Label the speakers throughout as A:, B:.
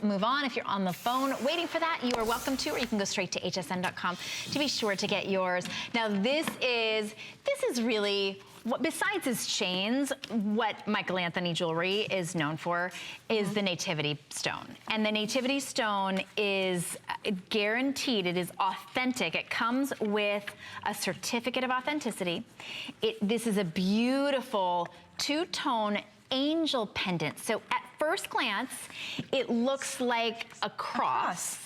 A: Move on. If you're on the phone waiting for that, you are welcome to, or you can go straight to hsn.com to be sure to get yours. Now this is really, besides his chains, what Michael Anthony Jewelry is known for is the Nativity stone. And the Nativity stone is guaranteed, it is authentic. It comes with a certificate of authenticity. This is a beautiful two-tone angel pendant. So at first glance, it looks like a cross.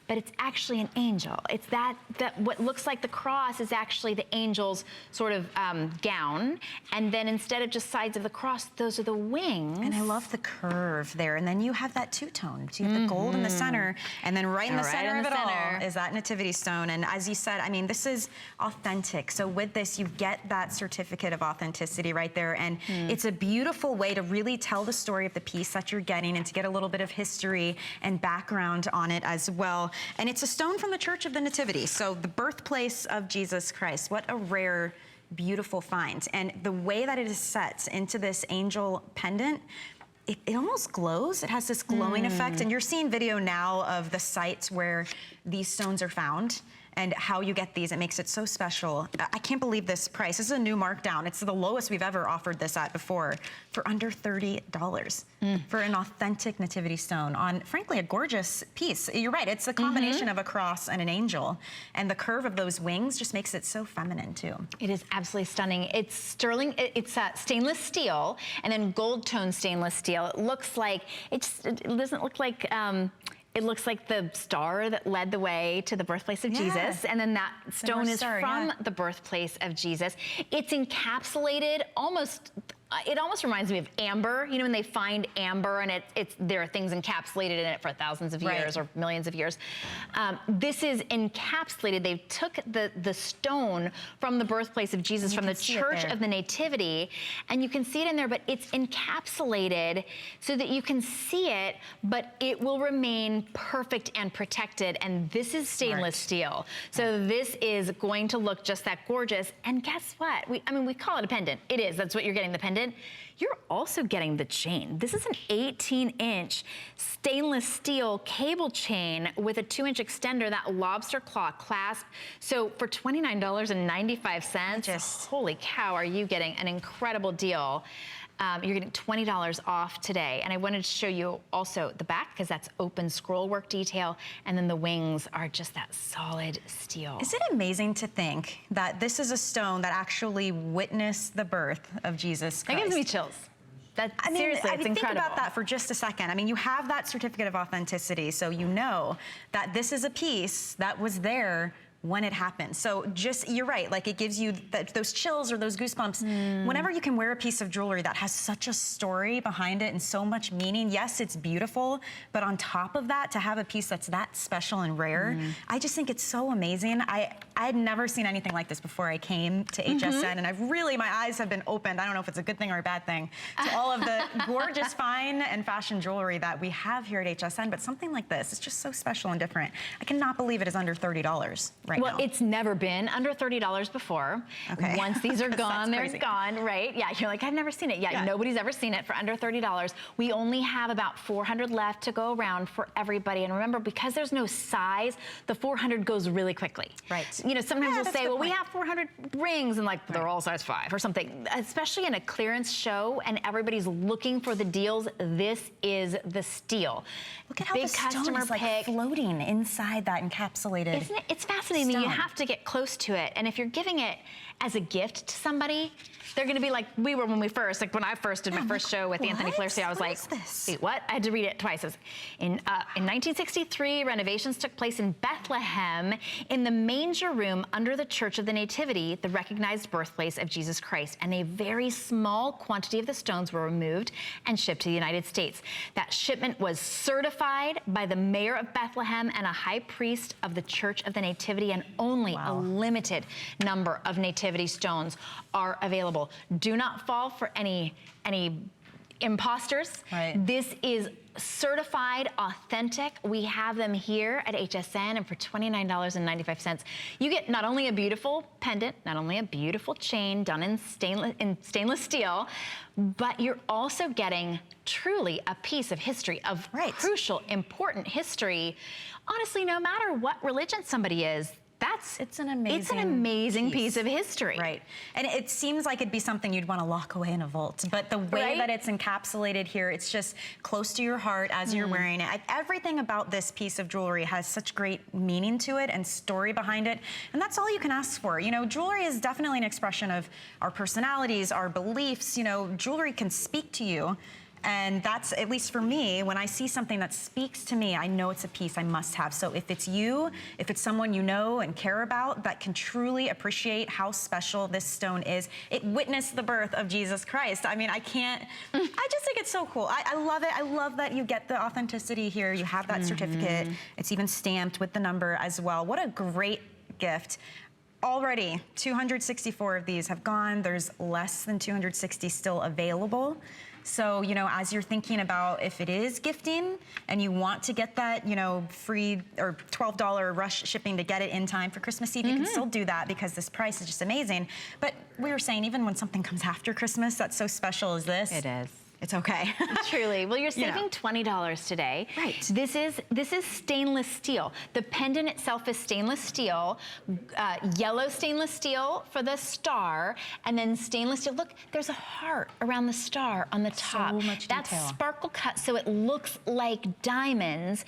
A: But it's actually an angel. It's that what looks like the cross is actually the angel's sort of gown. And then instead of just sides of the cross, those are the wings.
B: And I love the curve there. And then you have that two-tone. So you have the gold in the center, and then right in the center of it all is that Nativity stone. And as you said, I mean, this is authentic. So with this, you get that certificate of authenticity right there. And it's a beautiful way to really tell the story of the piece that you're getting and to get a little bit of history and background on it as well. And it's a stone from the Church of the Nativity, so the birthplace of Jesus Christ. What a rare, beautiful find. And the way that it is set into this angel pendant, it almost glows. It has this glowing effect. And you're seeing video now of the sites where these stones are found and how you get these. It makes it so special. I can't believe this price. This is a new markdown. It's the lowest we've ever offered this at before, for under $30 for an authentic Nativity stone on, frankly, a gorgeous piece. You're right, it's a combination of a cross and an angel, and the curve of those wings just makes it so feminine too.
A: It is absolutely stunning. It's sterling, it's stainless steel, and then gold tone stainless steel. It looks like, it doesn't look like, it looks like the star that led the way to the birthplace of Jesus. And then that stone is from the birthplace of Jesus. It's encapsulated almost, it almost reminds me of amber. You know, when they find amber and there are things encapsulated in it for thousands of years or millions of years. This is encapsulated. They took the stone from the birthplace of Jesus, from the Church of the Nativity, and you can see it in there, but it's encapsulated so that you can see it, but it will remain perfect and protected. And this is stainless steel. So this is going to look just that gorgeous. And guess what? I mean, we call it a pendant. It is. That's what you're getting, the pendant. You're also getting the chain. This is an 18-inch stainless steel cable chain with a 2-inch extender, that lobster claw clasp. So for $29.95, holy cow, are you getting an incredible deal. You're getting $20 off today. And I wanted to show you also the back, because that's open scroll work detail, and then the wings are just that solid steel.
B: Is it amazing to think that this is a stone that actually witnessed the birth of Jesus Christ?
A: That gives me chills. Seriously, it's incredible. Think about that
B: for just a second. I mean, you have that certificate of authenticity, so you know that this is a piece that was there when it happened. So just, you're right, like it gives you those chills or those goosebumps. Whenever you can wear a piece of jewelry that has such a story behind it and so much meaning, yes, it's beautiful, but on top of that, to have a piece that's that special and rare, I just think it's so amazing. I had never seen anything like this before I came to HSN, and my eyes have been opened, I don't know if it's a good thing or a bad thing, to all of the gorgeous fine and fashion jewelry that we have here at HSN, but something like this is just so special and different. I cannot believe it is under $30.
A: Well, it's never been under $30 before. Okay. Once these are gone, they're gone, right? Yeah, you're like, I've never seen it. Yeah, nobody's ever seen it for under $30. We only have about 400 left to go around for everybody. And remember, because there's no size, the 400 goes really quickly.
B: Right.
A: You know, sometimes we'll say, well, we have 400 rings, and like, they're all size 5 or something. Especially in a clearance show and everybody's looking for the deals, this is the steal.
B: Look at how the stone is like floating inside that encapsulated.
A: Isn't it? It's fascinating. You have to get close to it. And if you're giving it as a gift to somebody, they're going to be like we were when we first, like when I first did my first show with Anthony Flaherty, I was like, wait, what? I had to read it twice. In 1963, renovations took place in Bethlehem in the manger room under the Church of the Nativity, the recognized birthplace of Jesus Christ. And a very small quantity of the stones were removed and shipped to the United States. That shipment was certified by the mayor of Bethlehem and a high priest of the Church of the Nativity, and only a limited number of nativity stones are available. Do not fall for any imposters. This is certified, authentic. We have them here at HSN, and for $29.95, you get not only a beautiful pendant, not only a beautiful chain done in stainless steel, but you're also getting truly a piece of history, of crucial, important history. Honestly, no matter what religion somebody is, it's an amazing piece of history.
B: Right. And it seems like it'd be something you'd want to lock away in a vault, but the way that it's encapsulated here, it's just close to your heart as you're wearing it. Everything about this piece of jewelry has such great meaning to it and story behind it, and that's all you can ask for. You know, jewelry is definitely an expression of our personalities, our beliefs. You know, jewelry can speak to you. And that's, at least for me, when I see something that speaks to me, I know it's a piece I must have. So if it's you, if it's someone you know and care about that can truly appreciate how special this stone is, it witnessed the birth of Jesus Christ. I mean, I just think it's so cool. I love it. I love that you get the authenticity here. You have that certificate. It's even stamped with the number as well. What a great gift. Already, 264 of these have gone. There's less than 260 still available. So, you know, as you're thinking about if it is gifting and you want to get that, you know, free or $12 rush shipping to get it in time for Christmas Eve, you can still do that because this price is just amazing. But we were saying, even when something comes after Christmas that's so special as this.
A: It is.
B: It's okay.
A: Truly. Well, you're saving $20 today.
B: Right.
A: This is stainless steel. The pendant itself is stainless steel, yellow stainless steel for the star, and then stainless steel. Look, there's a heart around the star on the top.
B: So much detail.
A: That's sparkle cut, so it looks like diamonds.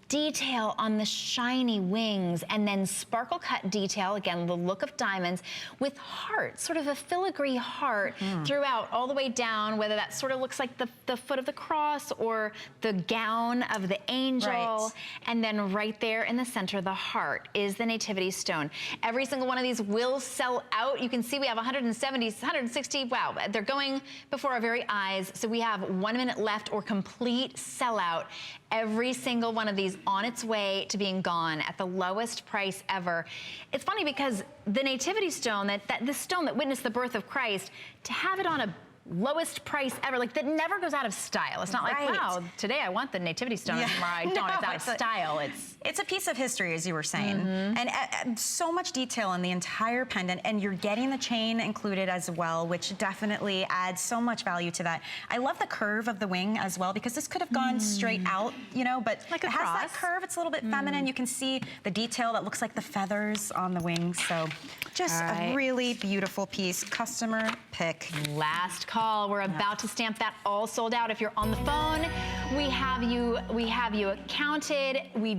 A: Detail on the shiny wings, and then sparkle cut detail, again, the look of diamonds, with heart, sort of a filigree heart throughout, all the way down, whether that sort of looks like the foot of the cross or the gown of the angel. And then right there in the center, the heart is the nativity stone. Every single one of these will sell out. You can see we have 170, 160, wow, they're going before our very eyes. So we have 1 minute left or complete sellout. Every single one of these on its way to being gone at the lowest price ever. It's funny because the nativity stone, the stone that witnessed the birth of Christ, to have it on a lowest price ever, like that never goes out of style. It's not like, wow, today I want the nativity stone, and tomorrow I don't. It's out of style. It's a piece of history, as you were saying, and so much detail in the entire pendant, and you're getting the chain included as well, which definitely adds so much value to that. I love the curve of the wing as well, because this could have gone straight out, you know, but like it has that curve. It's a little bit feminine. You can see the detail that looks like the feathers on the wings. So just a really beautiful piece. Customer pick. Last call. We're about to stamp that all sold out. If you're on the phone, we have you counted. We